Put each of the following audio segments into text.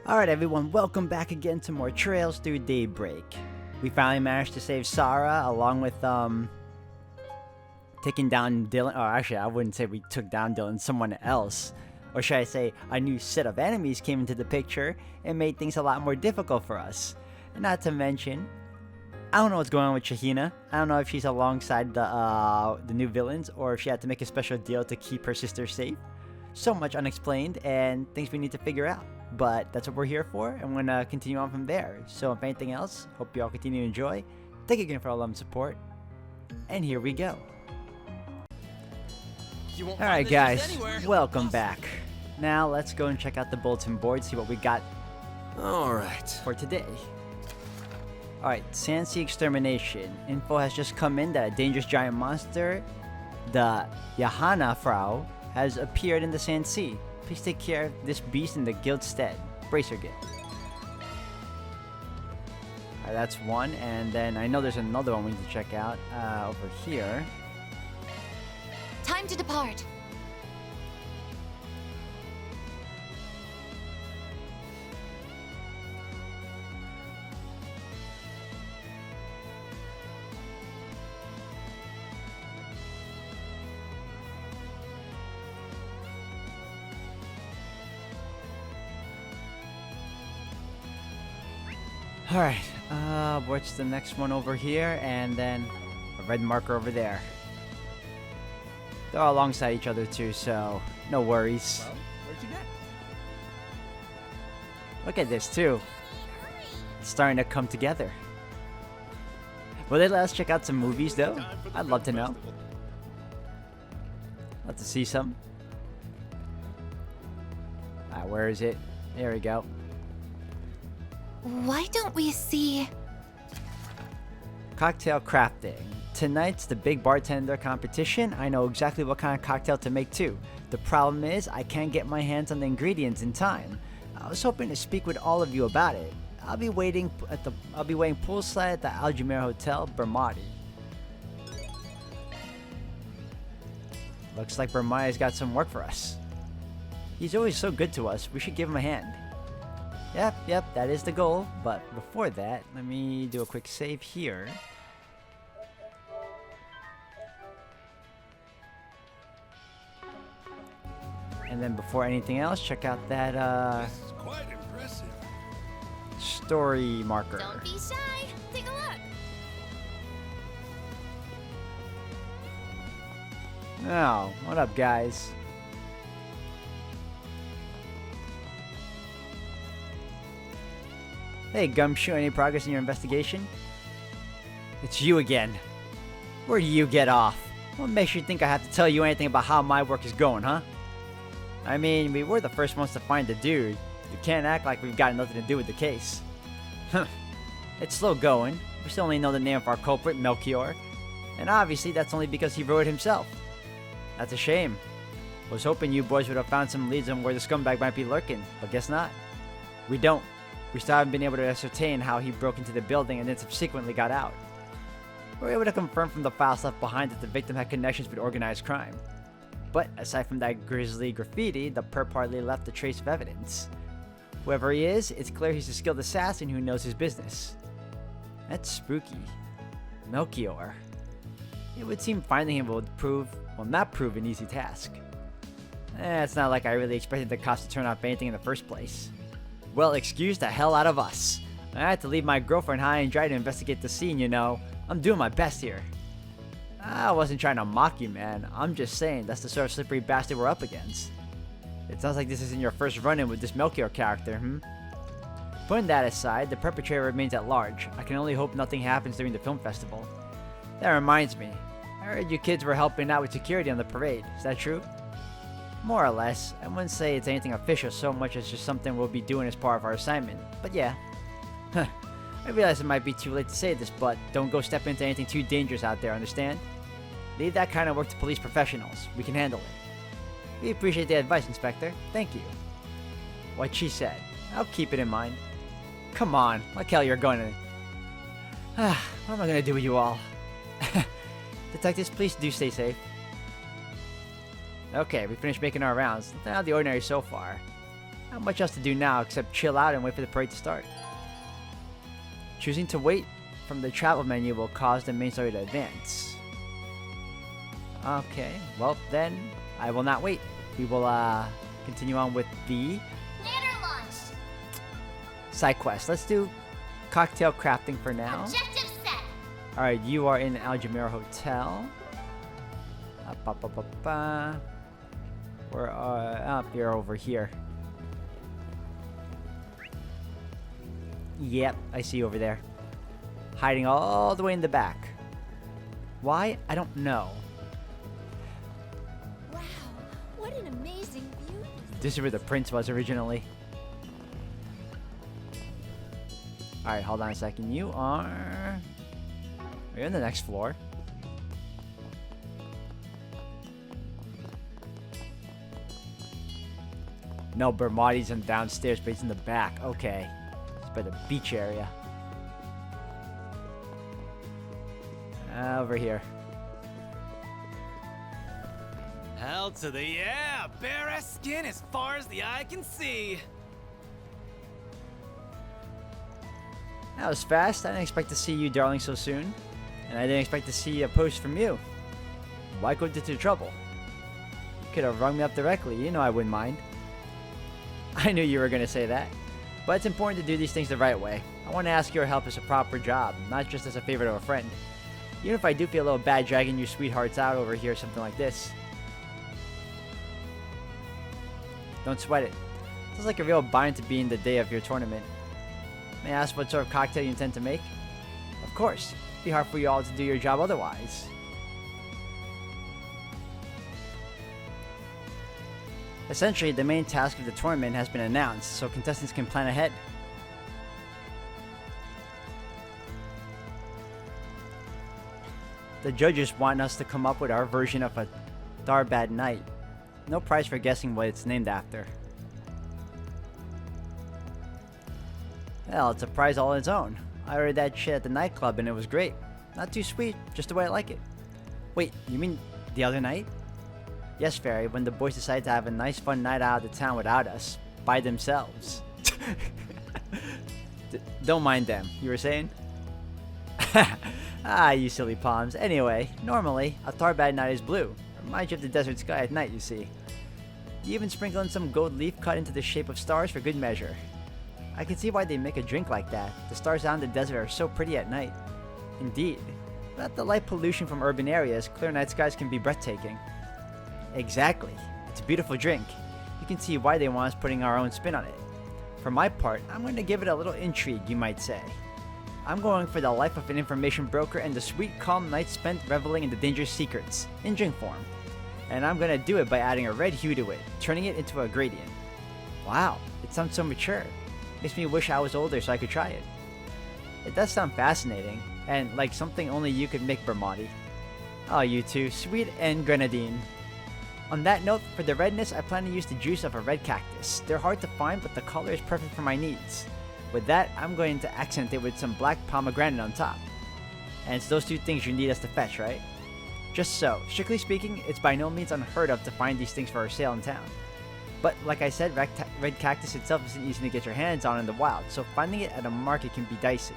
Alright everyone, welcome back again to more Trails Through Daybreak. We finally managed to save Sarah along with taking down Dylan. Or actually, I wouldn't say we took down Dylan, someone else. Or should I say, a new set of enemies came into the picture and made things a lot more difficult for us. And not to mention, I don't know what's going on with Shahina. I don't know if she's alongside the new villains or if she had to make a special deal to keep her sister safe. So much unexplained and things we need to figure out. But that's what we're here for, and we're going to continue on from there. So if anything else, hope you all continue to enjoy. Thank you again for all love and support. And here we go. Alright guys, welcome back. Now let's go and check out the bulletin board, see what we got for today. Alright, Sandsea Extermination. Info has just come in that a dangerous giant monster, the Yahana Frau, has appeared in the Sandsea. Please take care of this beast in the guild's stead. Bracer Guild. Alright, that's one. And then I know there's another one we need to check out over here. Time to depart. Alright, what's the next one over here? And then a red marker over there. They're all alongside each other too, so no worries. Well, where'd you get? Look at this too. It's starting to come together. Will they let us check out some movies though? I'd love to know. Love to see some. Alright, where is it? There we go. Why don't we see... Cocktail crafting. Tonight's the big bartender competition. I know exactly what kind of cocktail to make too. The problem is I can't get my hands on the ingredients in time. I was hoping to speak with all of you about it. I'll be waiting poolside at the Aljamir Hotel, Bermati. Looks like Bermati's got some work for us. He's always so good to us. We should give him a hand. Yep, that is the goal. But before that, let me do a quick save here. And then before anything else, check out that This is quite impressive. story marker. Don't be shy. Take a look. Oh, what up guys? Hey Gumshoe, any progress in your investigation? It's you again. Where do you get off? What makes you think I have to tell you anything about how my work is going, huh? I mean, we were the first ones to find the dude. You can't act like we've got nothing to do with the case. Huh. It's slow going. We still only know the name of our culprit, Melchior. And obviously that's only because he wrote it himself. That's a shame. Was hoping you boys would have found some leads on where the scumbag might be lurking, but guess not. We don't. We still haven't been able to ascertain how he broke into the building and then subsequently got out. We were able to confirm from the files left behind that the victim had connections with organized crime. But aside from that grisly graffiti, the perp hardly left a trace of evidence. Whoever he is, it's clear he's a skilled assassin who knows his business. That's spooky. Melchior. It would seem finding him would not prove an easy task. It's not like I really expected the cops to turn up anything in the first place. Well, excuse the hell out of us. I had to leave my girlfriend high and dry to investigate the scene, you know. I'm doing my best here. I wasn't trying to mock you, man. I'm just saying that's the sort of slippery bastard we're up against. It sounds like this isn't your first run-in with this Melchior character, Putting that aside, the perpetrator remains at large. I can only hope nothing happens during the film festival. That reminds me. I heard you kids were helping out with security on the parade. Is that true? More or less. I wouldn't say it's anything official so much as just something we'll be doing as part of our assignment. But yeah. I realize it might be too late to say this, but don't go step into anything too dangerous out there, understand? Leave that kind of work to police professionals. We can handle it. We appreciate the advice, Inspector. Thank you. What she said. I'll keep it in mind. Come on. Like hell you're going to... what am I going to do with you all? Detectives, please do stay safe. Okay, we finished making our rounds. Nothing out of the ordinary so far. Not much else to do now except chill out and wait for the parade to start. Choosing to wait from the travel menu will cause the main story to advance. Okay, well then, I will not wait. We will continue on with the Planner launch. side quest. Let's do cocktail crafting for now. Objective set. Alright, you are in Aljamira Hotel. We're up here over here. Yep, I see you over there. Hiding all the way in the back. Why? I don't know. Wow, what an amazing view. This is where the prince was originally. Alright, hold on a second. You're on the next floor. No, Bermati's in downstairs, but he's in the back. Okay. It's by the beach area. Over here. Hell to the yeah! Bare ass skin as far as the eye can see. That was fast. I didn't expect to see you, darling, so soon. And I didn't expect to see a post from you. Why go to the trouble? You could have rung me up directly. You know I wouldn't mind. I knew you were going to say that. But it's important to do these things the right way. I want to ask your help as a proper job, not just as a favor to a friend. Even if I do feel a little bad dragging your sweethearts out over here or something like this. Don't sweat it. Sounds like a real bind to be in the day of your tournament. May I ask what sort of cocktail you intend to make? Of course. It'd be hard for you all to do your job otherwise. Essentially, the main task of the tournament has been announced, so contestants can plan ahead. The judges want us to come up with our version of a Darbad night. No prize for guessing what it's named after. Well, it's a prize all its own. I ordered that shit at the nightclub and it was great. Not too sweet, just the way I like it. Wait, you mean the other night? Yes, Fairy, when the boys decided to have a nice fun night out of the town without us. By themselves. Don't mind them, you were saying? Ah, you silly palms. Anyway, normally, a Darbad night is blue. Reminds you of the desert sky at night, you see. You even sprinkle in some gold leaf cut into the shape of stars for good measure. I can see why they make a drink like that. The stars out in the desert are so pretty at night. Indeed. Without the light pollution from urban areas, clear night skies can be breathtaking. Exactly. It's a beautiful drink. You can see why they want us putting our own spin on it. For my part, I'm going to give it a little intrigue, you might say. I'm going for the life of an information broker and the sweet, calm night spent reveling in the dangerous secrets, in drink form. And I'm going to do it by adding a red hue to it, turning it into a gradient. Wow, it sounds so mature. Makes me wish I was older so I could try it. It does sound fascinating, and like something only you could make, Bermati. Oh, you two, sweet and grenadine. On that note, for the redness, I plan to use the juice of a red cactus. They're hard to find, but the color is perfect for my needs. With that, I'm going to accent it with some black pomegranate on top. And it's those two things you need us to fetch, right? Just so, strictly speaking, it's by no means unheard of to find these things for sale in town. But like I said, red cactus itself isn't easy to get your hands on in the wild, so finding it at a market can be dicey.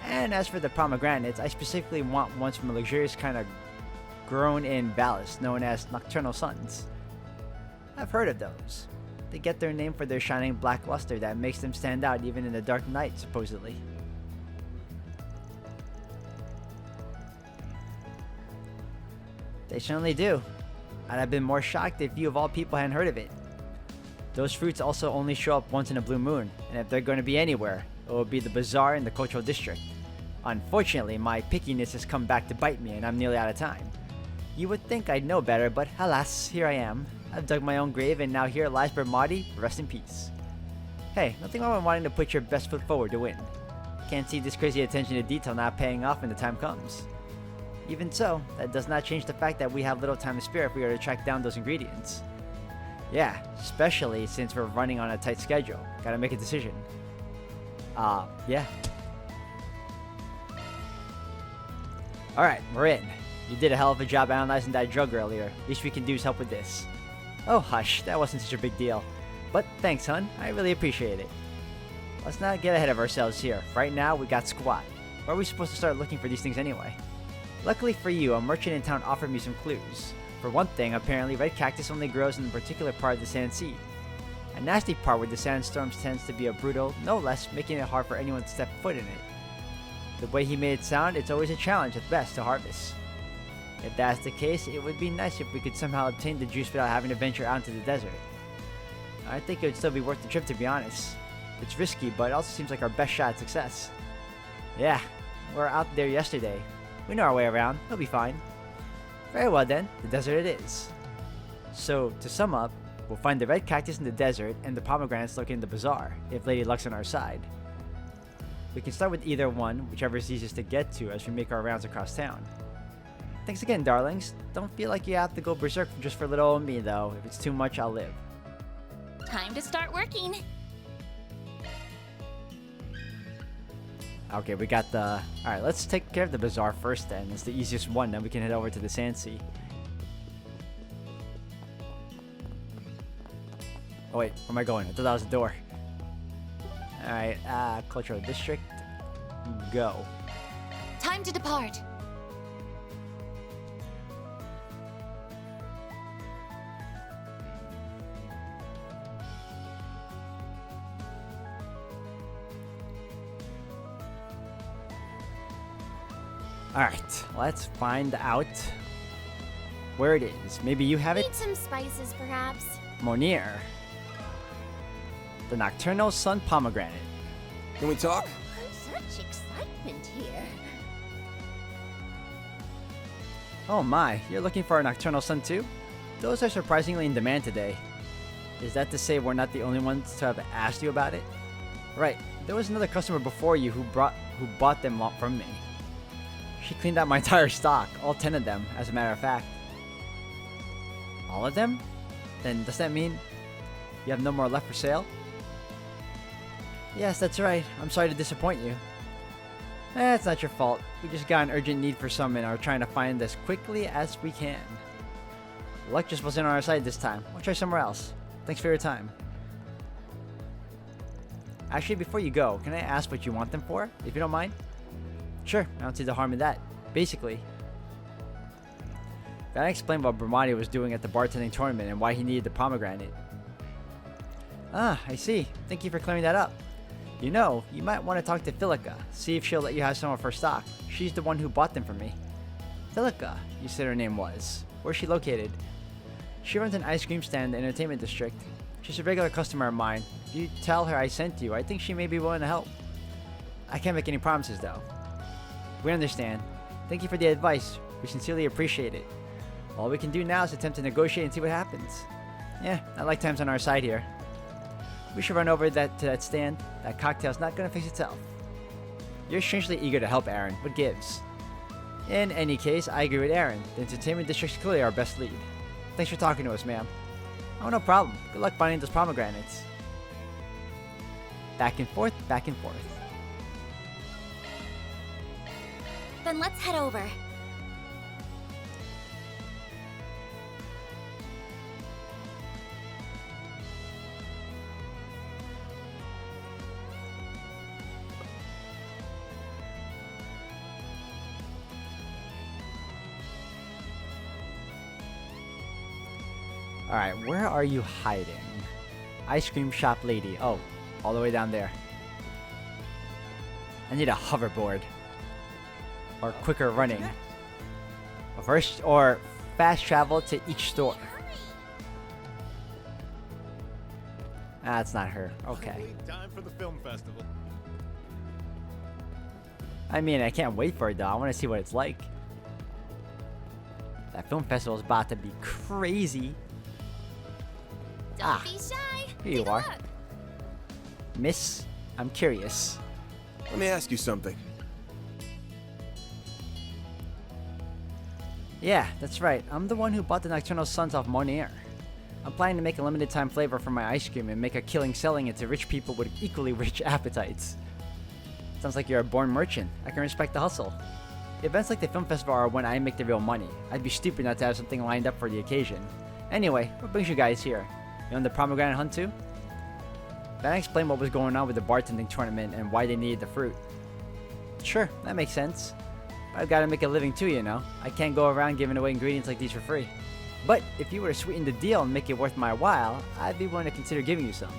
And as for the pomegranates, I specifically want ones from a luxurious kind of grown in valleys known as nocturnal suns. I've heard of those. They get their name for their shining black luster that makes them stand out even in the dark night, supposedly. They certainly do. I'd have been more shocked if you of all people hadn't heard of it. Those fruits also only show up once in a blue moon, and if they're going to be anywhere, it will be the bazaar in the cultural district. Unfortunately, my pickiness has come back to bite me and I'm nearly out of time. You would think I'd know better, but alas, here I am. I've dug my own grave and now here lies Bermati, rest in peace. Hey, nothing wrong with wanting to put your best foot forward to win. Can't see this crazy attention to detail not paying off when the time comes. Even so, that does not change the fact that we have little time to spare if we are to track down those ingredients. Yeah, especially since we're running on a tight schedule. Gotta make a decision. Yeah. Alright, we're in. You did a hell of a job analyzing that drug earlier. Least we can do is help with this. Oh hush, that wasn't such a big deal. But thanks, hun. I really appreciate it. Let's not get ahead of ourselves here. Right now, we got squat. Where are we supposed to start looking for these things anyway? Luckily for you, a merchant in town offered me some clues. For one thing, apparently red cactus only grows in a particular part of the sand sea. A nasty part where the sandstorms tends to be a brutal, no less, making it hard for anyone to step foot in it. The way he made it sound, it's always a challenge at best to harvest. If that's the case, it would be nice if we could somehow obtain the juice without having to venture out into the desert. I think it would still be worth the trip, to be honest. It's risky, but it also seems like our best shot at success. Yeah, we were out there yesterday. We know our way around. We'll be fine. Very well then, the desert it is. So, to sum up, we'll find the red cactus in the desert and the pomegranates located in the bazaar, if Lady Luck's on our side. We can start with either one, whichever is easiest to get to as we make our rounds across town. Thanks again, darlings. Don't feel like you have to go berserk just for little old me, though. If it's too much, I'll live. Time to start working. Okay, we got the... Alright, let's take care of the bazaar first then. It's the easiest one, then we can head over to the sand sea. Oh wait, where am I going? I thought that was the door. Alright, cultural district. Go. Time to depart. Alright, let's find out where it is. Maybe you have it? Need some spices, perhaps. Monir. The Nocturnal Sun Pomegranate. Can we talk? Such excitement here. Oh my, you're looking for a Nocturnal Sun too? Those are surprisingly in demand today. Is that to say we're not the only ones to have asked you about it? Right, there was another customer before you who bought them from me. She cleaned out my entire stock, all 10 of them, as a matter of fact. All of them? Then does that mean you have no more left for sale? Yes, that's right. I'm sorry to disappoint you. It's not your fault. We just got an urgent need for some and are trying to find as quickly as we can. Luck just wasn't on our side this time. We'll try somewhere else. Thanks for your time. Actually, before you go, can I ask what you want them for, if you don't mind? Sure, I don't see the harm in that. Basically, gotta explain what Bramati was doing at the bartending tournament and why he needed the pomegranate. Ah, I see. Thank you for clearing that up. You know, you might want to talk to Philica, see if she'll let you have some of her stock. She's the one who bought them from me. Philica, you said her name was. Where's she located? She runs an ice cream stand in the entertainment district. She's a regular customer of mine. If you tell her I sent you, I think she may be willing to help. I can't make any promises though. We understand. Thank you for the advice. We sincerely appreciate it. All we can do now is attempt to negotiate and see what happens. Yeah, I like time's on our side here. We should run over to that stand. That cocktail's not gonna fix itself. You're strangely eager to help, Aaron. What gives? In any case, I agree with Aaron. The entertainment district's clearly our best lead. Thanks for talking to us, ma'am. Oh, no problem. Good luck finding those pomegranates. Back and forth, back and forth. Then let's head over. Alright, where are you hiding? Ice cream shop lady. Oh, all the way down there. I need a hoverboard. Or quicker running. Or fast travel to each store. That's not her. Okay. Time for the film festival. I mean, I can't wait for it though. I want to see what it's like. That film festival is about to be crazy. Don't be shy. Here you Take a are. look. Miss, I'm curious. Let me ask you something. Yeah, that's right. I'm the one who bought the Nocturnal Suns off Monir. I'm planning to make a limited time flavor for my ice cream and make a killing selling it to rich people with equally rich appetites. Sounds like you're a born merchant. I can respect the hustle. Events like the film festival are when I make the real money. I'd be stupid not to have something lined up for the occasion. Anyway, what brings you guys here? You on the pomegranate hunt too? Then I explained what was going on with the bartending tournament and why they needed the fruit. Sure, that makes sense. But I've got to make a living too, you know. I can't go around giving away ingredients like these for free. But if you were to sweeten the deal and make it worth my while, I'd be willing to consider giving you some.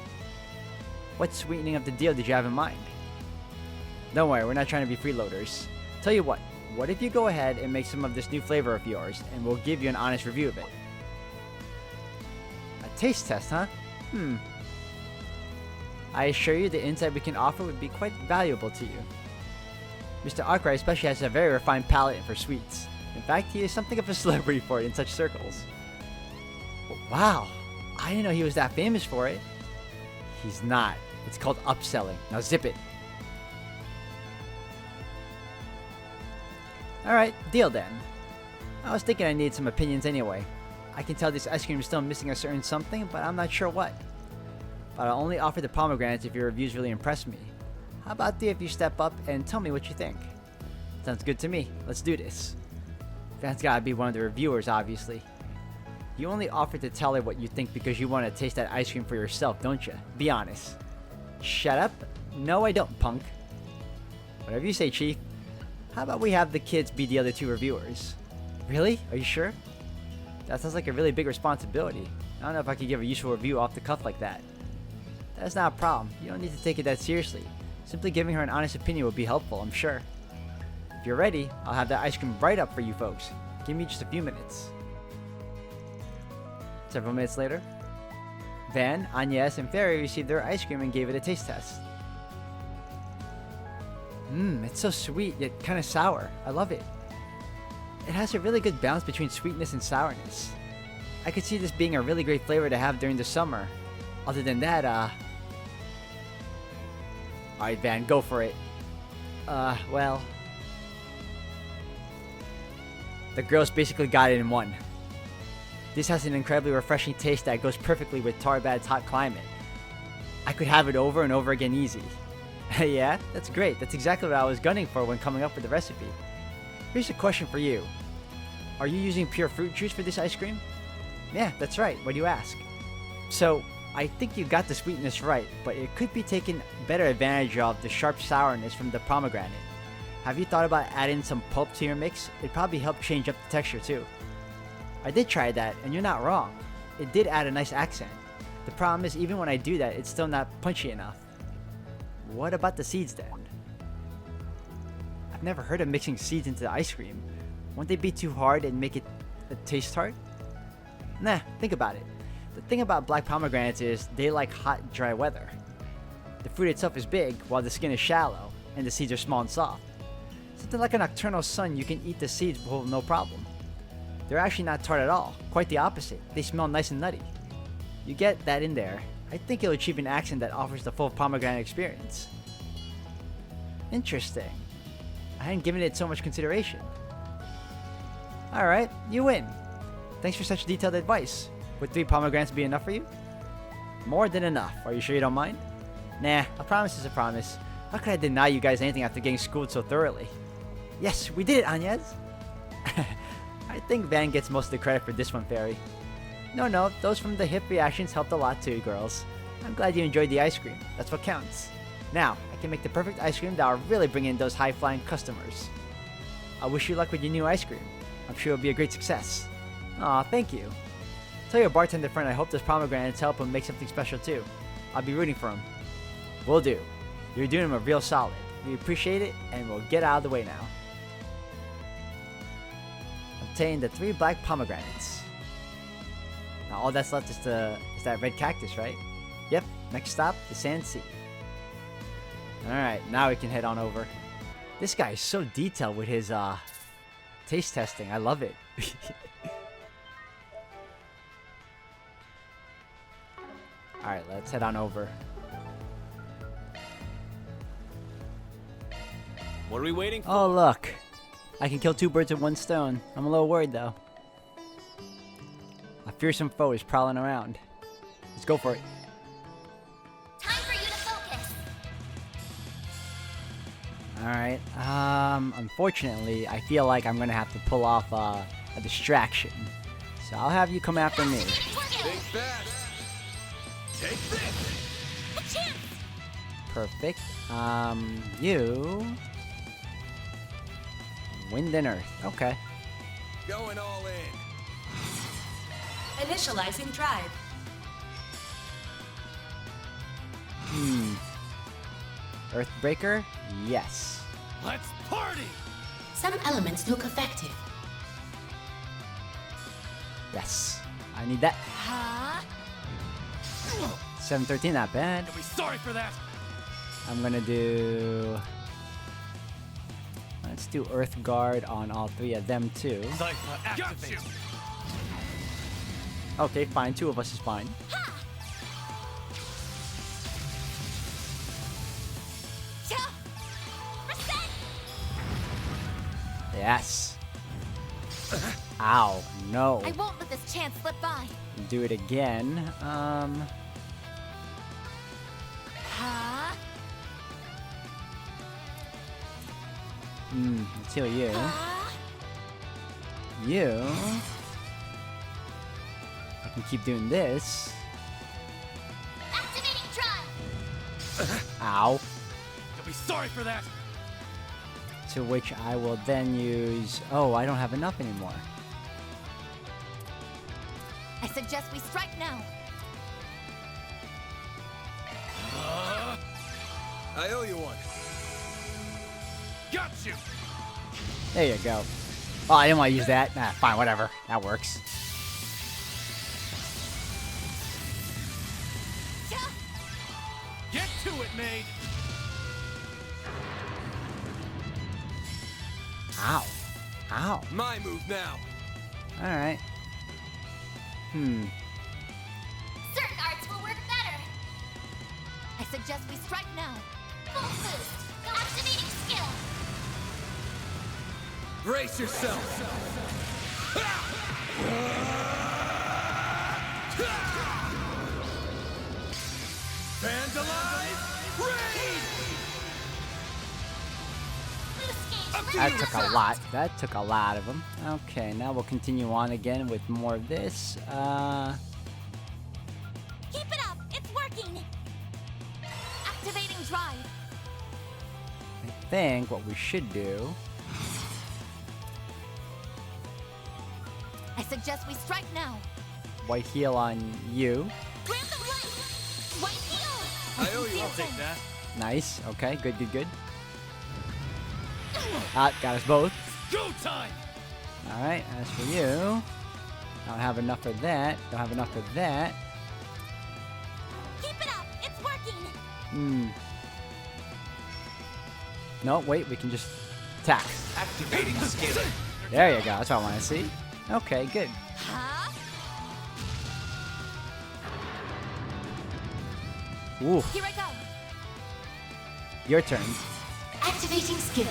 What sweetening of the deal did you have in mind? Don't worry, we're not trying to be freeloaders. Tell you what if you go ahead and make some of this new flavor of yours, and we'll give you an honest review of it. A taste test, huh? I assure you the insight we can offer would be quite valuable to you. Mr. Arkwright especially has a very refined palate for sweets. In fact, he is something of a celebrity for it in such circles. Wow, I didn't know he was that famous for it. He's not. It's called upselling. Now zip it. Alright, deal then. I was thinking I needed some opinions anyway. I can tell this ice cream is still missing a certain something, but I'm not sure what. But I'll only offer the pomegranates if your reviews really impress me. How about if you step up and tell me what you think? Sounds good to me. Let's do this. That's gotta be one of the reviewers, obviously. You only offer to tell her what you think because you want to taste that ice cream for yourself, don't you? Be honest. Shut up. No, I don't, punk. Whatever you say, Chief. How about we have the kids be the other two reviewers? Really? Are you sure? That sounds like a really big responsibility. I don't know if I could give a useful review off the cuff like that. That's not a problem. You don't need to take it that seriously. Simply giving her an honest opinion will be helpful, I'm sure. If you're ready, I'll have that ice cream right up for you folks. Give me just a few minutes. Several minutes later, Van, Agnes, and Fairy received their ice cream and gave it a taste test. It's so sweet, yet kind of sour. I love it. It has a really good balance between sweetness and sourness. I could see this being a really great flavor to have during the summer. Other than that, Alright, Van, go for it. Well... The girls basically got it in one. This has an incredibly refreshing taste that goes perfectly with Tarbad's hot climate. I could have it over and over again easy. Yeah, that's great. That's exactly what I was gunning for when coming up with the recipe. Here's a question for you. Are you using pure fruit juice for this ice cream? Yeah, that's right. Why do you ask? So, I think you got the sweetness right, but it could be taken better advantage of the sharp sourness from the pomegranate. Have you thought about adding some pulp to your mix? It'd probably help change up the texture too. I did try that, and you're not wrong. It did add a nice accent. The problem is, even when I do that, it's still not punchy enough. What about the seeds then? I've never heard of mixing seeds into the ice cream. Won't they be too hard and make it taste tart? Nah, think about it. The thing about black pomegranates is they like hot, dry weather. The fruit itself is big, while the skin is shallow, and the seeds are small and soft. Something like a nocturnal sun, you can eat the seeds with no problem. They're actually not tart at all, quite the opposite. They smell nice and nutty. You get that in there, I think it'll achieve an accent that offers the full pomegranate experience. Interesting. I hadn't given it so much consideration. Alright, you win. Thanks for such detailed advice. Would 3 pomegranates be enough for you? More than enough. Are you sure you don't mind? Nah, a promise is a promise. How could I deny you guys anything after getting schooled so thoroughly? Yes, we did it, Agnes! I think Van gets most of the credit for this one, Fairy. No, those from the hip reactions helped a lot too, girls. I'm glad you enjoyed the ice cream. That's what counts. Now, I can make the perfect ice cream that will really bring in those high-flying customers. I wish you luck with your new ice cream. I'm sure it'll be a great success. Aw, thank you. Tell your bartender friend I hope those pomegranates help him make something special too. I'll be rooting for him. Will do. You're doing him a real solid. We appreciate it, and we'll get out of the way now. Obtain the 3 black pomegranates. Now all that's left is that red cactus, right? Yep, next stop, the Sand Sea. Alright, now we can head on over. This guy is so detailed with his taste testing. I love it. Alright, let's head on over. What are we waiting for? Oh, look. I can kill 2 birds with 1 stone. I'm a little worried, though. A fearsome foe is prowling around. Let's go for it. Time for you to focus. Alright, unfortunately, I feel like I'm gonna have to pull off a distraction. So I'll have you come after me. Think fast. Take this. A chance. Perfect. You... Wind and Earth. Okay. Going all in. Initializing drive. Earthbreaker? Yes. Let's party! Some elements look effective. Yes. I need that. Huh? 713, not bad. You'll be sorry for that! I'm gonna do... Let's do Earth Guard on all three of them too. Cypher, activate! Okay, fine. Two of us is fine. Yeah. Reset. Yes. Ow. No. I won't let this chance slip by. Do it again. Huh? Let's heal you. Huh? You. I can keep doing this. Activating drive. Ow. You'll be sorry for that! To which I will then use... Oh, I don't have enough anymore. I suggest we strike now. I owe you one. Got you! There you go. Oh, I didn't want to use that. Nah, fine, whatever. That works. Yeah. Get to it, maid! Ow. Ow. My move now. Alright. Certain arts will work better. I suggest we strike now. Full boost. Activating skill. Brace yourself. Vandalize! Raid! Boost gauge. That took a lot. That took a lot of them. Okay, now we'll continue on again with more of this. Keep it up. It's working. Activating drive. I think what we should do... I suggest we strike now. White heal on you. Random light. White heal. I owe you. I'll take that. Nice. Okay, good, good, good. Ah, got us both. Go time! Alright, as for you... Don't have enough of that. Don't have enough of that. Keep it up. It's working. No, wait, we can just attack. Activating skill. There you go, that's what I want to see. Okay, good. Huh? Ooh, Here I go. your turn. Activating skill.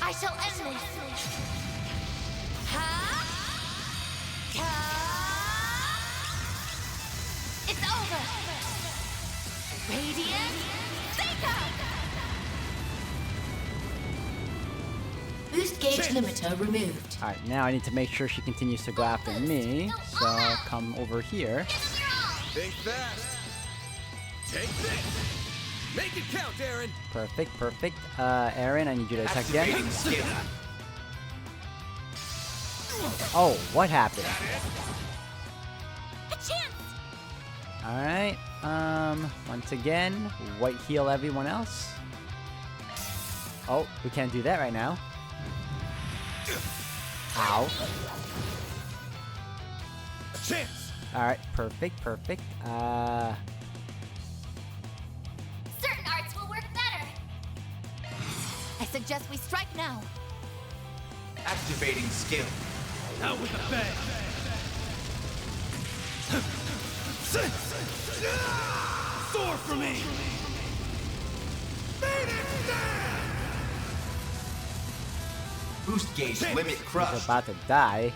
I shall end this. Huh? It's over. Radiant Seeker. Boost gauge limiter removed. Alright, now I need to make sure she continues to go after me. So I'll come over here. Give it your all. Think fast. Take this. Make it count, Aaron. Perfect, perfect. Aaron, I need you to attack again. Activating skill. Oh, what happened? A chance. Alright, once again, white heal everyone else. Oh, we can't do that right now. Ow. A chance. Alright, perfect, perfect. Certain arts will work better. I suggest we strike now. Activating skill. Out with the bang! Soar for me! Boost gauge limit He's crushed. about to die.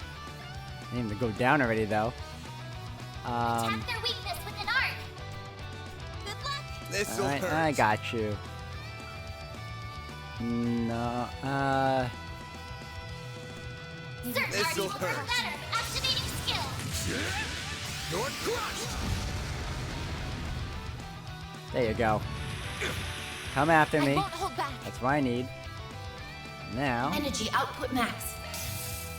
I need him to go down already, though. Tap their weakness with an arc. Good luck. This'll Alright, hurt. I got you. No, Certain arts This'll will work hurt. better. Activating skill. You're crushed. there you go. Come after I me. won't hold back. That's what I need. Now, Energy output max.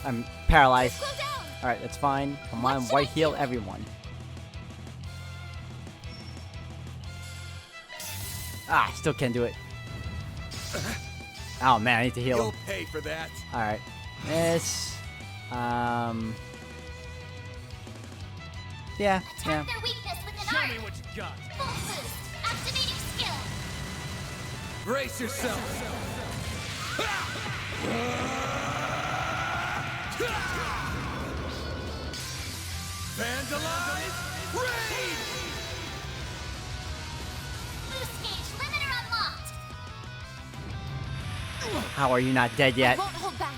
I'm paralyzed. Slow down. Alright, that's fine. Come What on, should white I heal do? everyone. Ah, still can't do it. Oh man, I need to heal You'll him. pay for that. Alright. This. Yeah, Attack yeah. their weakness with an Show art. me what you got. Full boost. Activating skill. Brace yourself. Vandalize! Raid! Boost gauge limiter unlocked. How are you not dead I yet? won't hold back.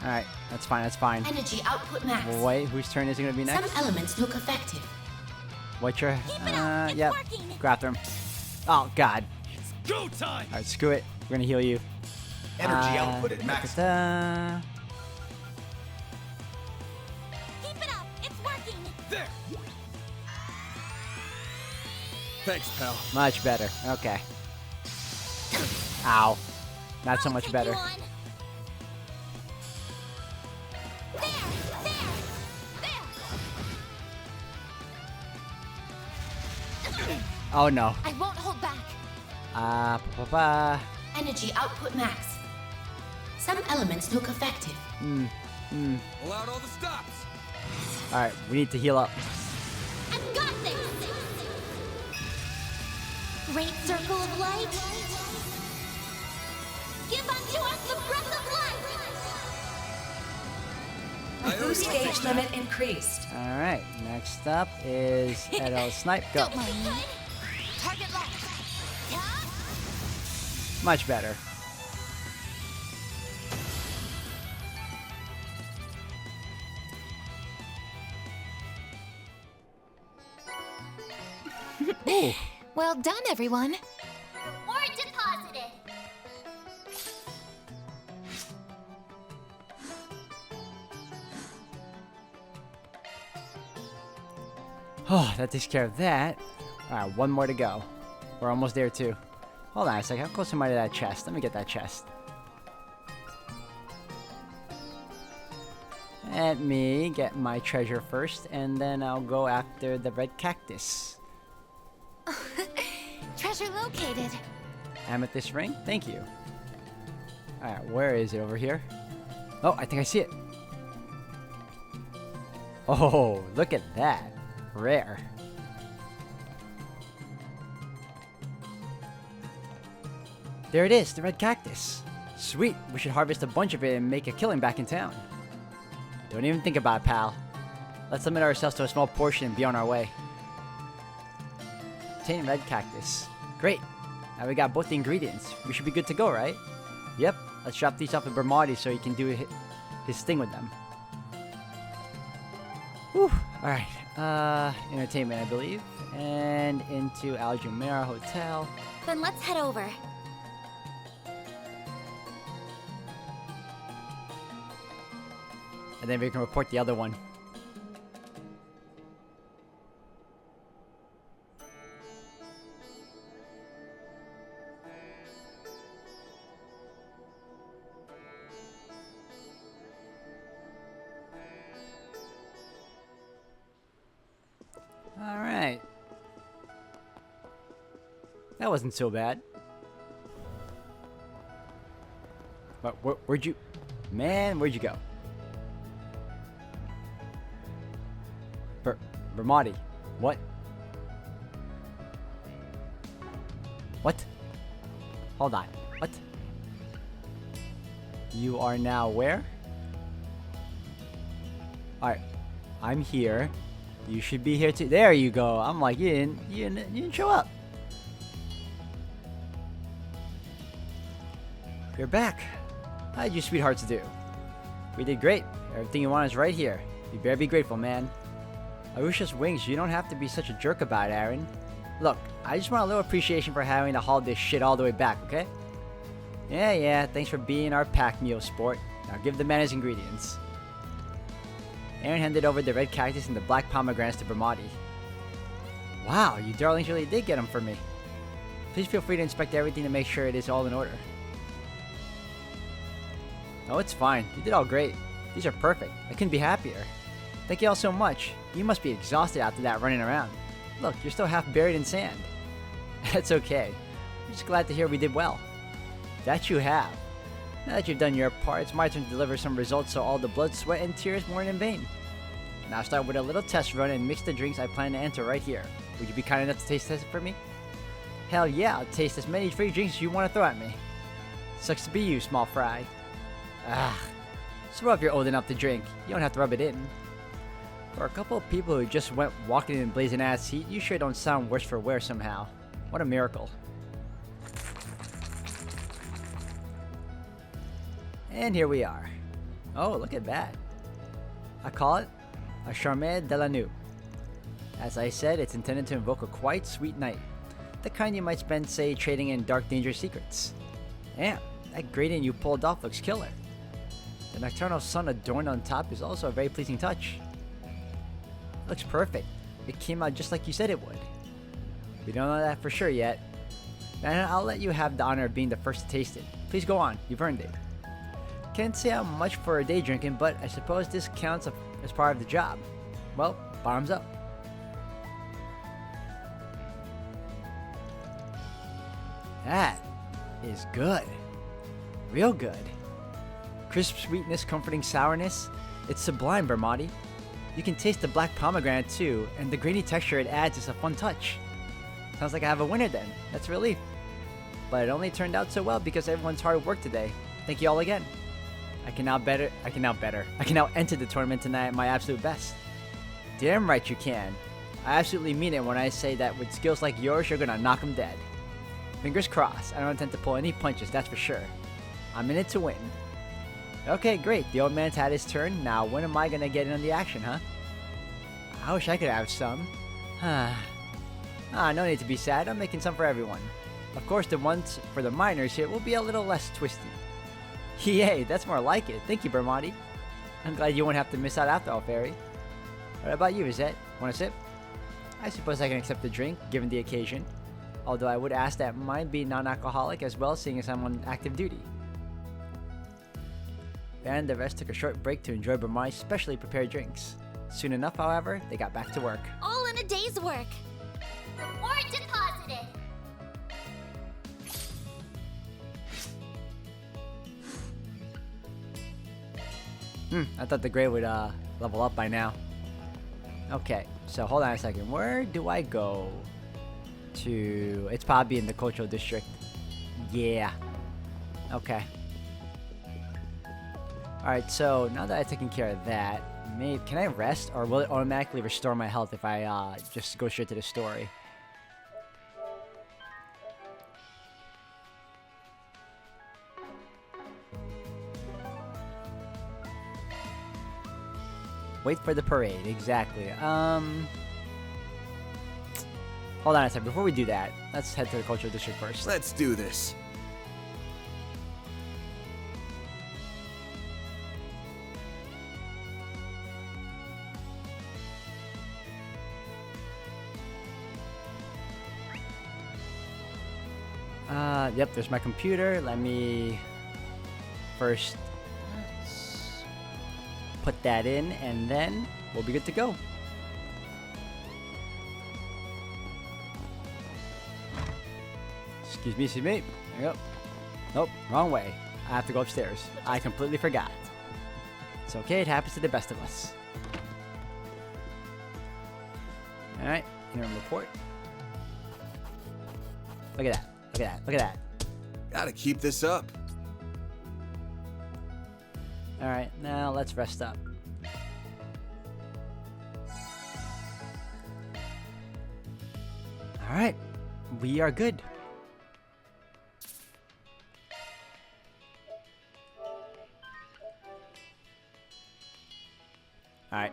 Alright, that's fine, that's fine. Energy output max. Wait, whose turn is it gonna be Some next? elements look effective. What's your. Keep it up. It's Yep. working. Gratham. Oh, God. Go time! Alright, screw it. We're gonna heal you. Energy output at max. da-da-da. Keep it up. It's working. There! Thanks, pal. Much better. Okay. Ow. Not so I'll much take better. you on. There. Oh no. I won't hold back. Pa-pa-pa. Energy output max. Some elements look effective. Pull out all the stops. Alright, we need to heal up. I've got this. Great circle of light. Give unto us the breath of life. Boost gauge limit increased. Alright, next up is Edo Snipe. Go. Don't mind me. Target locked. Yeah. Much better. Ooh. Well done, everyone. Reward deposited. Oh, that takes care of that. Alright, one more to go. We're almost there too. Hold on a second. How close am I to that chest? Let me get that chest. Let me get my treasure first, and then I'll go after the red cactus. Treasure located. Amethyst ring? Thank you. Alright, where is it? Over here? Oh, I think I see it. Oh, look at that. Rare. There it is, the red cactus. Sweet, we should harvest a bunch of it and make a killing back in town. Don't even think about it, pal. Let's limit ourselves to a small portion and be on our way. Obtain red cactus. Great. Now we got both the ingredients. We should be good to go, right? Yep. Let's drop these off at Bermati so he can do his thing with them. Whew. Alright. Entertainment, I believe. And into Al Jumeirah Hotel. Then let's head over. And then we can report the other one. Alright. That wasn't so bad. But where'd you... Man, where'd you go? Bermati. What? What? Hold on. What? You are now where? Alright. I'm here. You should be here too. There you go. I'm like, you didn't show up. You're back. How did you sweethearts do? We did great. Everything you want is right here. You better be grateful, man. I wish us wings. You don't have to be such a jerk about it, Aaron. Look, I just want a little appreciation for having to haul this shit all the way back, okay? Yeah, thanks for being our pack mule, sport. Now give the man his ingredients. Aaron handed over the red cactus and the black pomegranates to Bermati. Wow, you darlings really did get them for me. Please feel free to inspect everything to make sure it is all in order. Oh, it's fine. You did all great. These are perfect. I couldn't be happier. Thank you all so much. You must be exhausted after that running around. Look, you're still half buried in sand. That's okay. I'm just glad to hear we did well. That you have. Now that you've done your part, it's my turn to deliver some results so all the blood, sweat, and tears weren't in vain. Now start with a little test run and mix the drinks I plan to enter right here. Would you be kind enough to taste test it for me? Hell yeah, I'll taste as many free drinks as you want to throw at me. Sucks to be you, small fry. So if you're old enough to drink, you don't have to rub it in. For a couple of people who just went walking in blazing ass heat, you sure don't sound worse for wear somehow. What a miracle. And here we are. Oh, look at that. I call it a Charme de la Nuit. As I said, it's intended to invoke a quite sweet night. The kind you might spend, say, trading in dark, dangerous secrets. Damn, that gradient you pulled off looks killer. The nocturnal sun adorned on top is also a very pleasing touch. It looks perfect. It came out just like you said it would. We don't know that for sure yet. And I'll let you have the honor of being the first to taste it. Please go on, you've earned it. Can't say how much for a day drinking, but I suppose this counts as part of the job. Well, bottoms up. That is good. Real good. Crisp sweetness, comforting sourness. It's sublime, Bermati. You can taste the black pomegranate too, and the grainy texture it adds is a fun touch. Sounds like I have a winner then. That's a relief. But it only turned out so well because everyone's hard work today. Thank you all again. I can now enter the tournament tonight at my absolute best. Damn right you can. I absolutely mean it when I say that with skills like yours, you're gonna knock 'em dead. Fingers crossed. I don't intend to pull any punches, that's for sure. I'm in it to win. Okay, great. The old man's had his turn. Now, when am I gonna get in on the action, huh? I wish I could have some. No need to be sad. I'm making some for everyone. Of course, the ones for the minors here will be a little less twisty. Yay, that's more like it. Thank you, Bermati. I'm glad you won't have to miss out after all, Fairy. What about you, Rosette? Want a sip? I suppose I can accept the drink, given the occasion. Although I would ask that mine be non-alcoholic as well, seeing as I'm on active duty. And the rest took a short break to enjoy Bermati's specially prepared drinks. Soon enough, however, they got back to work. All in a day's work. Reward deposited. I thought the grade would level up by now. Okay, so hold on a second. Where do I go to? It's probably in the cultural district. Yeah. Okay. Alright, so now that I've taken care of that, can I rest, or will it automatically restore my health if I just go straight to the story? Wait for the parade, exactly. Hold on a second. Before we do that, let's head to the cultural district first. Let's do this. Yep, there's my computer. Let me first put that in, and then we'll be good to go. Excuse me. There you go. Nope, wrong way. I have to go upstairs. I completely forgot. It's okay, it happens to the best of us. Alright, interim report. Look at that. Look at that. Gotta keep this up. Alright, now let's rest up. Alright, we are good. Alright.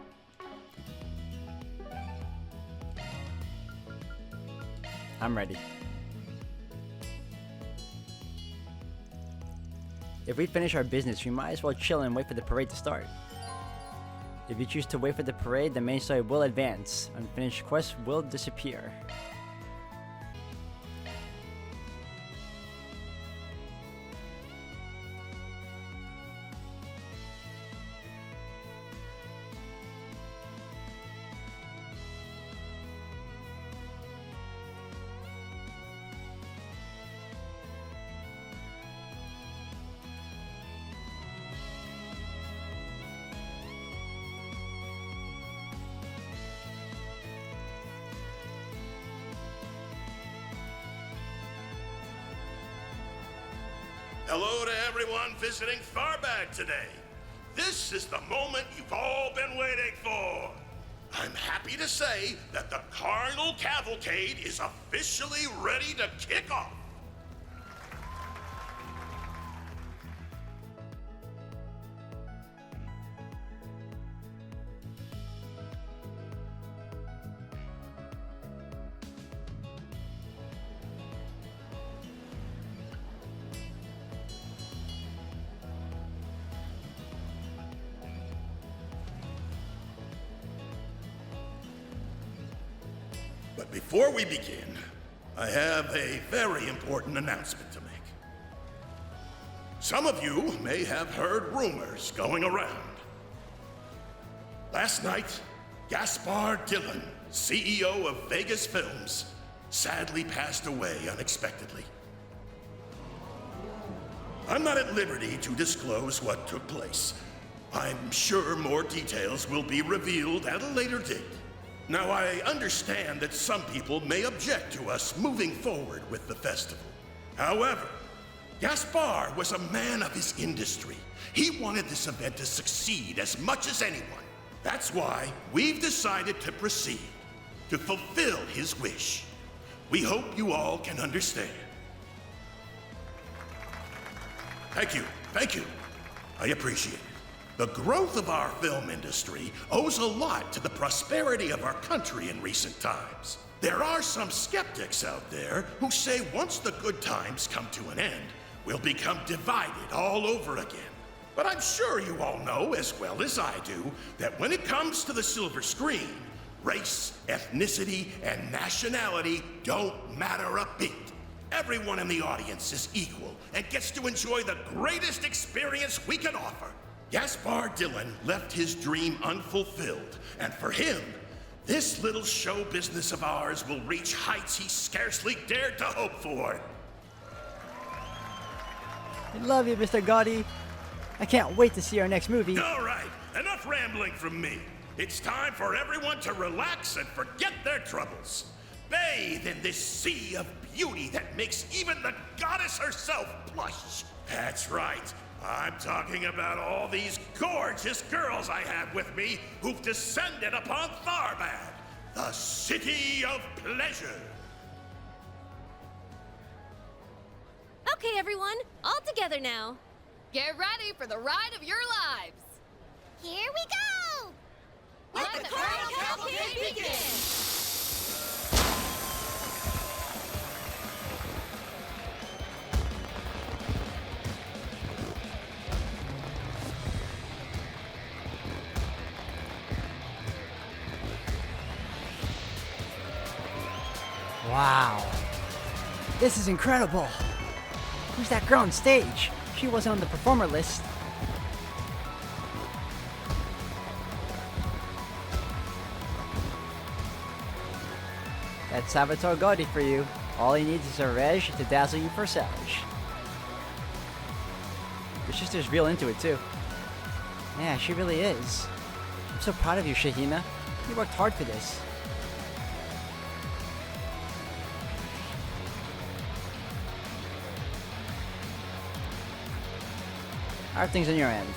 I'm ready. If we finish our business, we might as well chill and wait for the parade to start. If you choose to wait for the parade, the main story will advance. Unfinished quests will disappear. Hello to everyone visiting Tharbad today. This is the moment you've all been waiting for. I'm happy to say that the Carnal Cavalcade is officially ready to kick off. But before we begin, I have a very important announcement to make. Some of you may have heard rumors going around. Last night, Gaspar Dillon, CEO of Vegas Films, sadly passed away unexpectedly. I'm not at liberty to disclose what took place. I'm sure more details will be revealed at a later date. Now, I understand that some people may object to us moving forward with the festival. However, Gaspar was a man of his industry. He wanted this event to succeed as much as anyone. That's why we've decided to proceed, to fulfill his wish. We hope you all can understand. Thank you. I appreciate it. The growth of our film industry owes a lot to the prosperity of our country in recent times. There are some skeptics out there who say once the good times come to an end, we'll become divided all over again. But I'm sure you all know as well as I do that when it comes to the silver screen, race, ethnicity, and nationality don't matter a bit. Everyone in the audience is equal and gets to enjoy the greatest experience we can offer. Gaspar Dillon left his dream unfulfilled, and for him, this little show business of ours will reach heights he scarcely dared to hope for. I love you, Mr. Gotti. I can't wait to see our next movie. All right, enough rambling from me. It's time for everyone to relax and forget their troubles. Bathe in this sea of beauty that makes even the goddess herself blush. That's right. I'm talking about all these gorgeous girls I have with me who've descended upon Tharbad, the city of pleasure. Okay, everyone, all together now. Get ready for the ride of your lives. Here we go! Let the Carnal Cavalcade begin! Wow. This is incredible. Who's that girl on stage? She wasn't on the performer list. That's Salvatore Gotti for you. All he needs is a reg to dazzle you for salvage. Your sister's real into it too. Yeah, she really is. I'm so proud of you, Shahina. You worked hard for this. How are things on your end?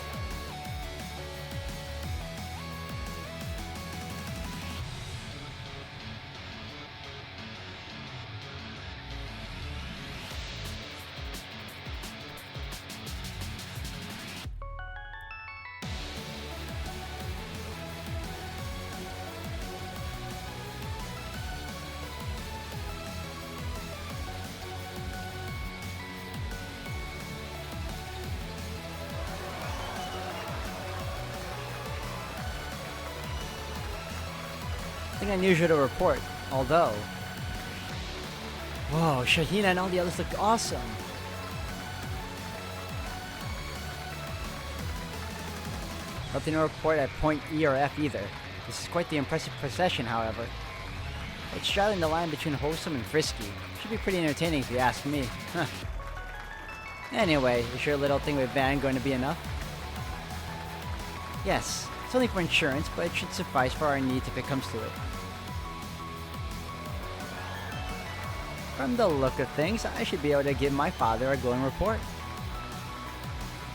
Nothing unusual to report, although... Whoa, Shahina and all the others looked awesome. Nothing to report at point E or F either. This is quite the impressive procession, however. It's straddling the line between wholesome and frisky. Should be pretty entertaining if you ask me. Huh. Anyway, is your little thing with Van going to be enough? Yes, it's only for insurance, but it should suffice for our needs if it comes to it. From the look of things, I should be able to give my father a glowing report.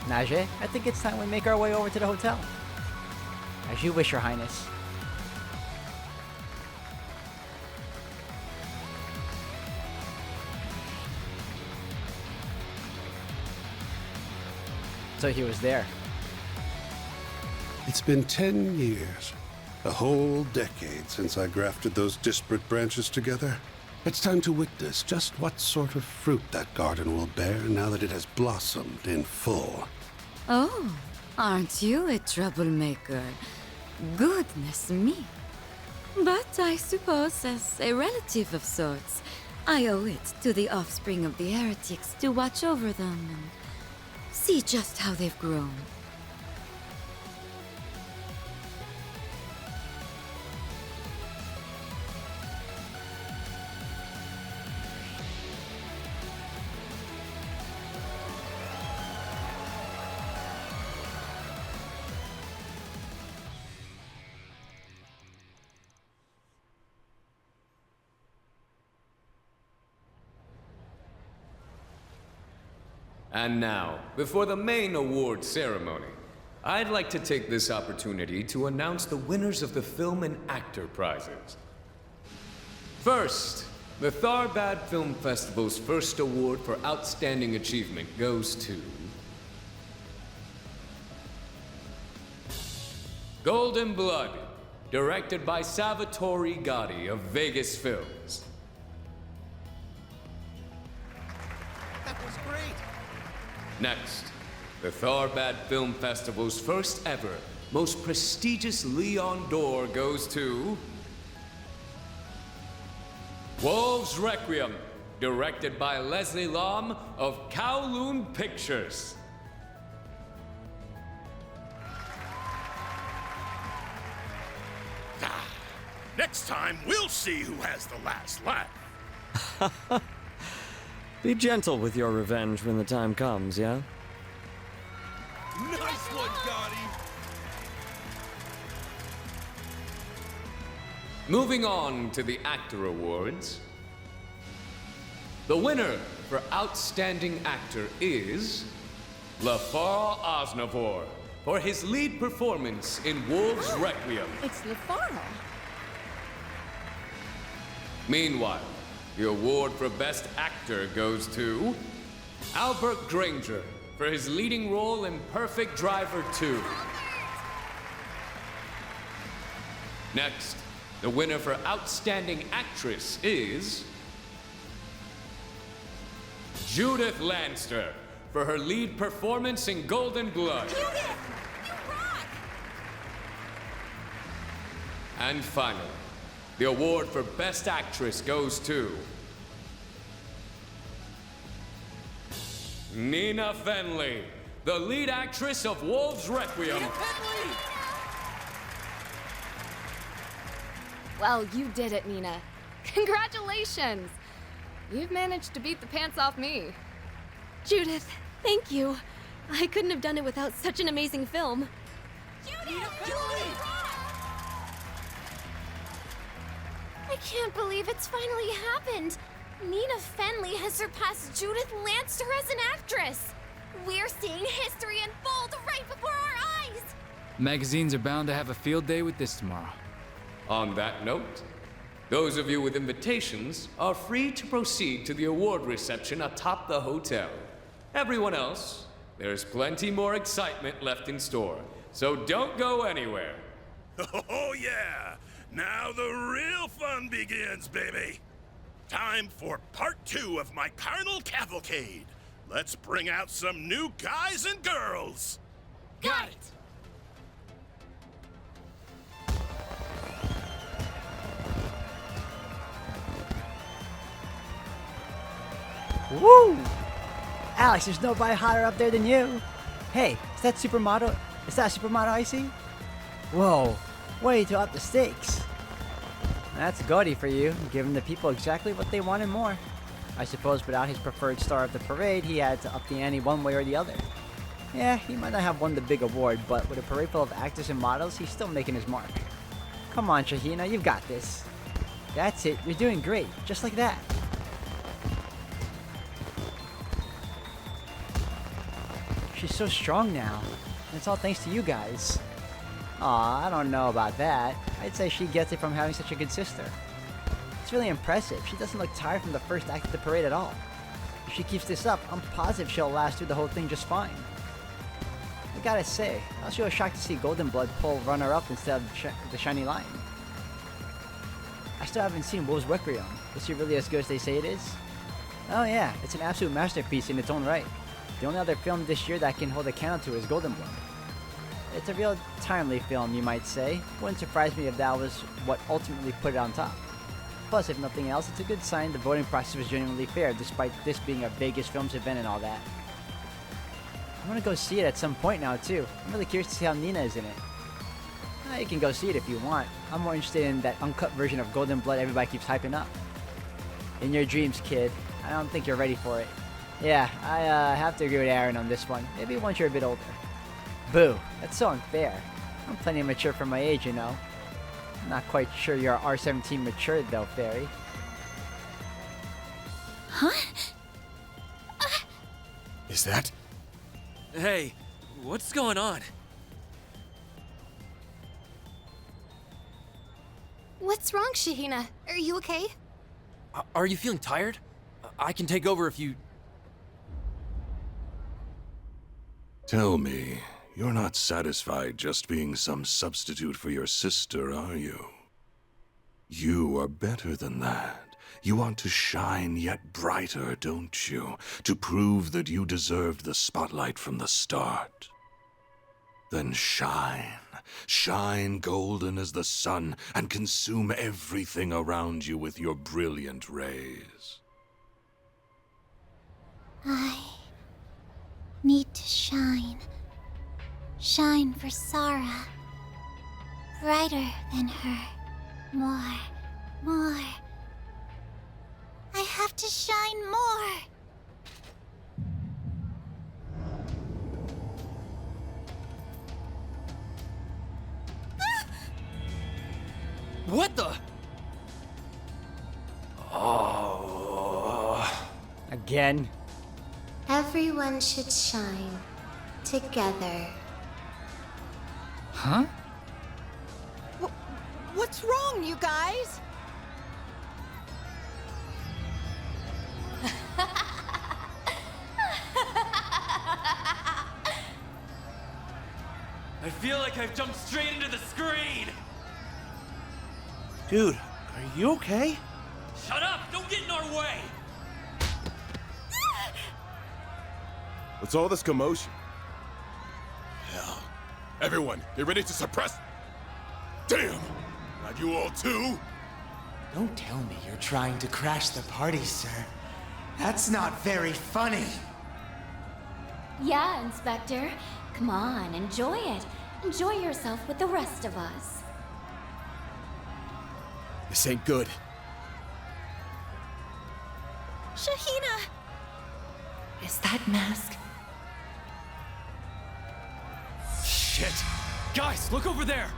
Najee, I think it's time we make our way over to the hotel. As you wish, Your Highness. So he was there. It's been 10 years. A whole decade since I grafted those disparate branches together. It's time to witness just what sort of fruit that garden will bear now that it has blossomed in full. Oh, aren't you a troublemaker? Goodness me. But I suppose as a relative of sorts, I owe it to the offspring of the heretics to watch over them and see just how they've grown. And now, before the main award ceremony, I'd like to take this opportunity to announce the winners of the Film and Actor prizes. First, the Tharbad Film Festival's first award for Outstanding Achievement goes to Golden Blood, directed by Salvatore Gotti of Vegas Films. That was great. Next, the Tharbad Film Festival's first ever, most prestigious Leon d'Or goes to Wolves Requiem, directed by Leslie Lam of Kowloon Pictures. Next time, we'll see who has the last laugh. Be gentle with your revenge when the time comes, yeah? Nice one, Gotti. Moving on to the Actor Awards. The winner for Outstanding Actor is Lafar Osnavor for his lead performance in Wolves Requiem. It's LaFaro. Meanwhile, the award for Best Actor goes to Albert Granger for his leading role in Perfect Driver 2. Next, the winner for Outstanding Actress is Judith Lanster for her lead performance in Golden Blood. Judith! You rock! And finally, the award for Best Actress goes to Nina Fenley, the lead actress of Wolves Requiem. Well, you did it, Nina. Congratulations! You've managed to beat the pants off me. Judith, thank you. I couldn't have done it without such an amazing film. I can't believe it's finally happened. Nina Fenley has surpassed Judith Lanster as an actress. We're seeing history unfold right before our eyes. Magazines are bound to have a field day with this tomorrow. On that note, those of you with invitations are free to proceed to the award reception atop the hotel. Everyone else, there's plenty more excitement left in store, so don't go anywhere. Oh, yeah! Now the real fun begins, baby! Time for part 2 of my carnal cavalcade. Let's bring out some new guys and girls! Got it! Woo! Alex, there's nobody hotter up there than you. Hey, is that supermodel? Is that supermodel I see? Whoa, way to up the stakes. That's gaudy for you, giving the people exactly what they wanted more. I suppose without his preferred star of the parade, he had to up the ante one way or the other. Yeah, he might not have won the big award, but with a parade full of actors and models, he's still making his mark. Come on, Shahina, you've got this. That's it, you're doing great, just like that. she's so strong now. And it's all thanks to you guys. Aw, I don't know about that. I'd say she gets it from having such a good sister. It's really impressive. She doesn't look tired from the first act of the parade at all. If she keeps this up, I'm positive she'll last through the whole thing just fine. I gotta say, I was really shocked to see Golden Blood pull runner-up instead of the Shiny Lion. I still haven't seen Wolf's Requiem. Is it really as good as they say it is? Oh yeah, it's an absolute masterpiece in its own right. The only other film this year that can hold a candle to is Golden Blood. It's a real timely film, you might say. Wouldn't surprise me if that was what ultimately put it on top. Plus, if nothing else, it's a good sign the voting process was genuinely fair, despite this being a Vegas Films event and all that. I want to go see it at some point now, too. I'm really curious to see how Nina is in it. You can go see it if you want. I'm more interested in that uncut version of Golden Blood everybody keeps hyping up. In your dreams, kid. I don't think you're ready for it. Yeah, I have to agree with Aaron on this one. Maybe once you're a bit older. Boo. That's so unfair. I'm plenty mature for my age, you know. I'm not quite sure you're R17 mature, though, Fairy. Huh? Is that? Hey, what's going on? What's wrong, Shahina? Are you okay? Are you feeling tired? I can take over if you... Tell me, you're not satisfied just being some substitute for your sister, are you? You are better than that. You want to shine yet brighter, don't you? To prove that you deserved the spotlight from the start. Then shine. Shine golden as the sun and consume everything around you with your brilliant rays. I need to shine. Shine for Sarah. Brighter than her. More. I have to shine more. What the? Again? Everyone should shine. Together. Huh? What's wrong, you guys? I feel like I've jumped straight into the screen! Dude, are you okay? Shut up! Don't get in our way! What's all this commotion? Hell. Everyone, get ready to suppress... Damn! Not you all too? Don't tell me you're trying to crash the party, sir. That's not very funny. Yeah, Inspector. Come on, enjoy it. Enjoy yourself with the rest of us. This ain't good. Shahina! Is that mask? Shit! Guys, look over there!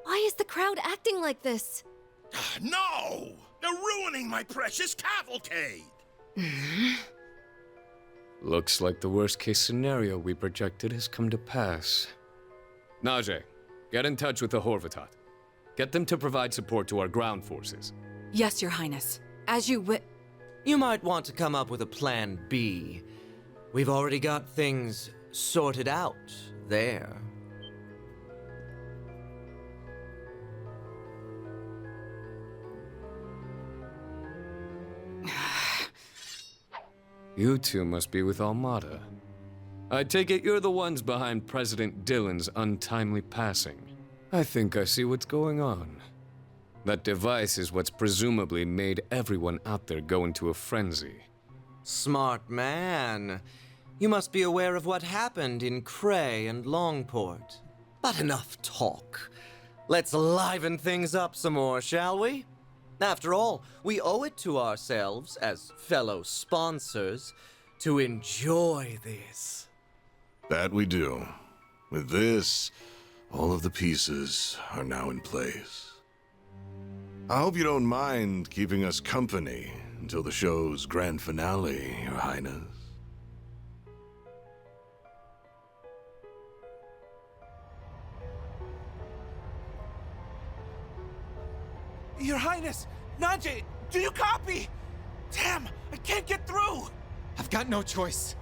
Why is the crowd acting like this? No! They're ruining my precious cavalcade! Looks like the worst-case scenario we projected has come to pass. Najee, get in touch with the Horvatat. Get them to provide support to our ground forces. Yes, Your Highness. As you You might want to come up with a plan B. We've already got things sorted out there. You two must be with Almada. I take it you're the ones behind President Dillon's untimely passing. I think I see what's going on. That device is what's presumably made everyone out there go into a frenzy. Smart man. You must be aware of what happened in Cray and Longport. But enough talk. Let's liven things up some more, shall we? After all, we owe it to ourselves, as fellow sponsors, to enjoy this. That we do. With this, all of the pieces are now in place. I hope you don't mind keeping us company until the show's grand finale, Your Highness. Your Highness! Najee, do you copy? Damn, I can't get through! I've got no choice.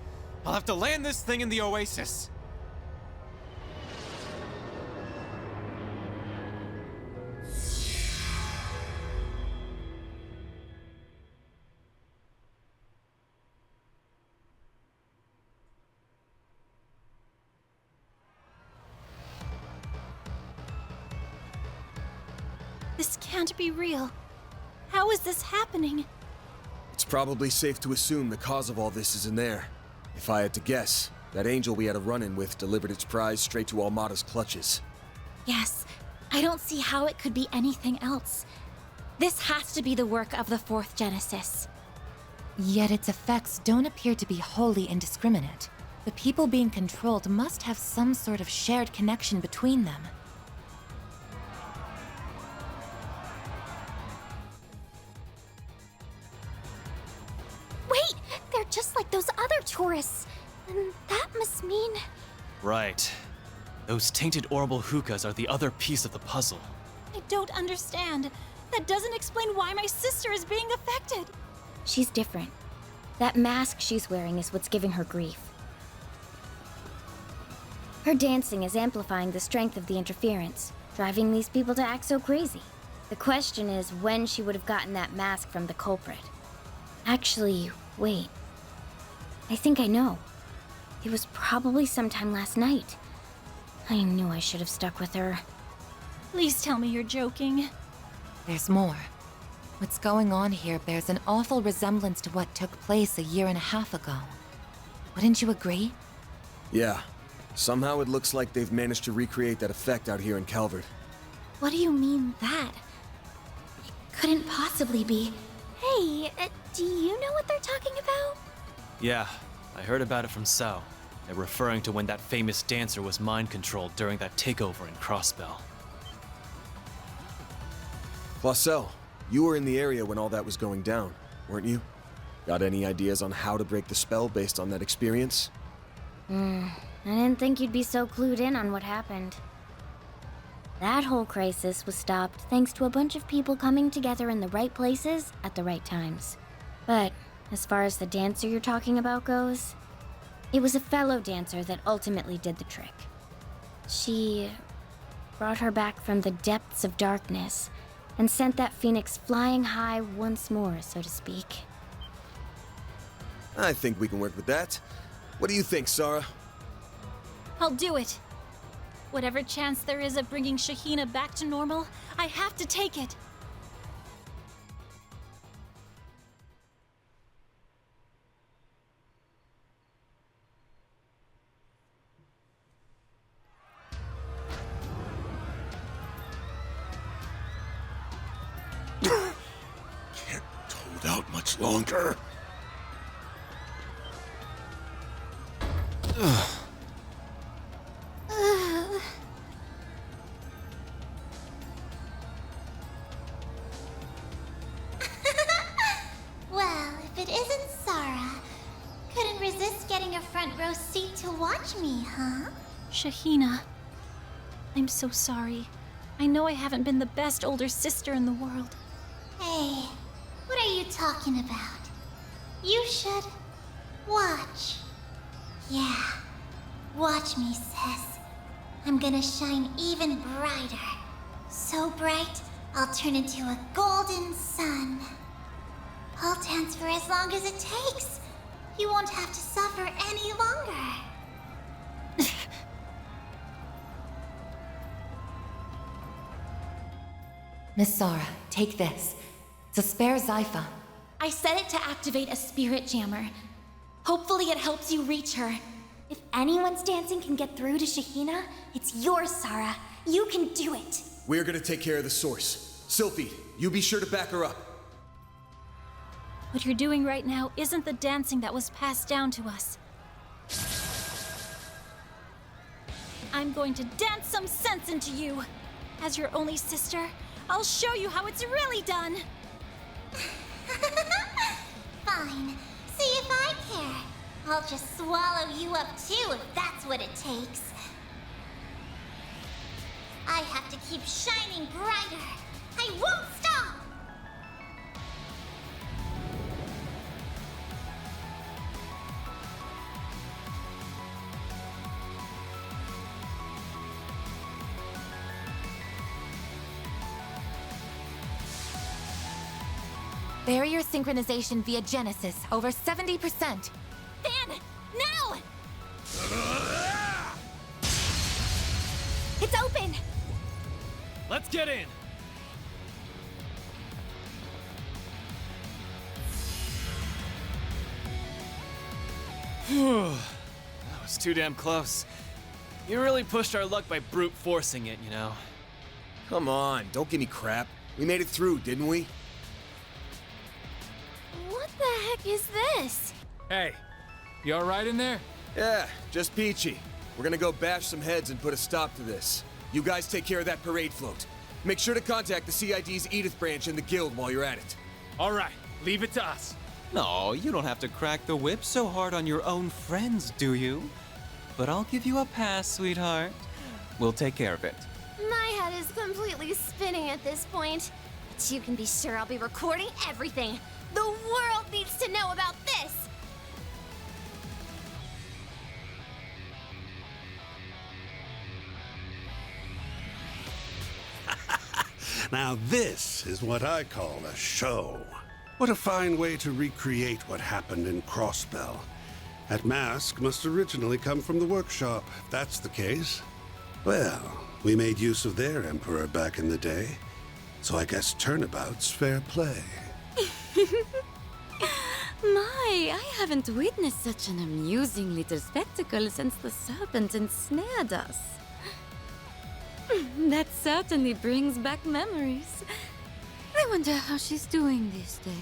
I'll have to land this thing in the Oasis. This can't be real. How is this happening? It's probably safe to assume the cause of all this is in there. If I had to guess, that angel we had a run-in with delivered its prize straight to Almada's clutches. Yes, I don't see how it could be anything else. This has to be the work of the fourth Genesis. Yet its effects don't appear to be wholly indiscriminate. The people being controlled must have some sort of shared connection between them. Wait! They're just like those other tourists. And that must mean... Right. Those tainted orbital hookahs are the other piece of the puzzle. I don't understand. That doesn't explain why my sister is being affected. She's different. That mask she's wearing is what's giving her grief. Her dancing is amplifying the strength of the interference, driving these people to act so crazy. The question is when she would have gotten that mask from the culprit. Actually, wait. I think I know. It was probably sometime last night. I knew I should have stuck with her. Please tell me you're joking. There's more. What's going on here bears an awful resemblance to what took place 1.5 years ago. Wouldn't you agree? Yeah. Somehow it looks like they've managed to recreate that effect out here in Calvert. What do you mean that? It couldn't possibly be. Hey, do you know what they're talking about? Yeah, I heard about it from Sao. They're referring to when that famous dancer was mind-controlled during that takeover in Crossbell. Clausel, you were in the area when all that was going down, weren't you? Got any ideas on how to break the spell based on that experience? I didn't think you'd be so clued in on what happened. That whole crisis was stopped thanks to a bunch of people coming together in the right places at the right times. But as far as the dancer you're talking about goes, it was a fellow dancer that ultimately did the trick. She brought her back from the depths of darkness and sent that phoenix flying high once more, so to speak. I think we can work with that. What do you think, Sarah? I'll do it. Whatever chance there is of bringing Shahina back to normal, I have to take it. Can't hold out much longer. Well, if it isn't Sarah, couldn't resist getting a front row seat to watch me, huh? Shahina, I'm so sorry. I know I haven't been the best older sister in the world. Hey, what are you talking about? You should watch. Yeah, watch me, sis. I'm gonna shine even brighter. So bright, I'll turn into a golden sun. I'll dance for as long as it takes. You won't have to suffer any longer. Miss Sarah, take this. It's a spare Zypha. I set it to activate a spirit jammer. Hopefully it helps you reach her. If anyone's dancing can get through to Shahina, it's yours, Sarah. You can do it. We're gonna take care of the source. Sylphie, you be sure to back her up. What you're doing right now isn't the dancing that was passed down to us. I'm going to dance some sense into you. As your only sister, I'll show you how it's really done. Fine. See if I care. I'll just swallow you up too if that's what it takes. I have to keep shining brighter. I won't stop! Barrier synchronization via Genesis, over 70%. Fan! Now! It's open! Let's get in! That was too damn close. You really pushed our luck by brute forcing it, you know. Come on, don't give me crap. We made it through, didn't we? What the heck is this? Hey, you alright in there? Yeah, just peachy. We're gonna go bash some heads and put a stop to this. You guys take care of that parade float. Make sure to contact the CID's Edith branch and the guild while you're at it. Alright, leave it to us. No, you don't have to crack the whip so hard on your own friends, do you? But I'll give you a pass, sweetheart. We'll take care of it. My head is completely spinning at this point. But you can be sure I'll be recording everything. The world needs to know about this! Now this is what I call a show. What a fine way to recreate what happened in Crossbell. That mask must originally come from the workshop, if that's the case. Well, we made use of their emperor back in the day, so I guess turnabout's fair play. My, I haven't witnessed such an amusing little spectacle since the serpent ensnared us. That certainly brings back memories. I wonder how she's doing these days.